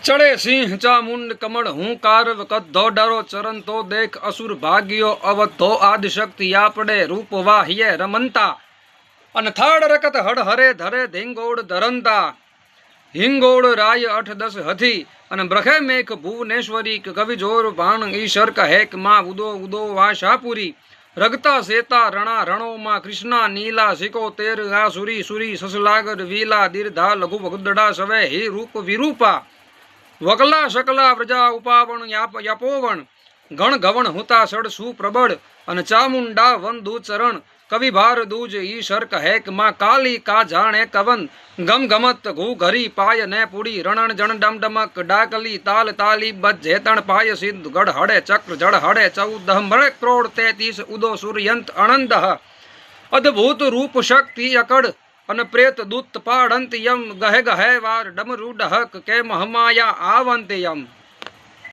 चढ़े सिंह चामुंड कमल हुंकार कद्धो डरो चरण तो देख असुर भाग्यो अवधो आदि शक्ति आपड़े रूप वाह्य रमंता अन थाड़ रकत हड़ हरे धरे धिंगोड़ धरंता हिंगोड़ राय 8-10 हथी अन ब्रखे मेघ भुवनेश्वरी कवि जोर बाण ईश्वर कहेक माँ उदो उदो वाशापुरी रगता सेता रणा रणो माँ कृष्णा नीला सिको तेर आसुरी सुरी ससलागर वीला दीर्घा लघु भगुदड़ा सवे ही रूप विरूपा वकला शकला व्रजा उपावण यपोवण गण गवण हुता सड़ सुप्रबड़ अन चामुंडा वन दूचरण कवि भार दूज ईशर कहेक माँ काली का जाने कवन गम गमत घू घरी पाय ने पुड़ी रणण जन डम डमक डाकली ताल ताली बजेतण पाय सिद्ध गढ़ हड़े चक्र जड़ हड़े 14 मृग क्रोड़ 33 उदो सूर्यंत अनंद अद्भुत रूप शक्ति अकड़ अन प्रेत दूत पाड़ंत यम गहे गहे वार डमरू डहक के महमाया आवंत यम।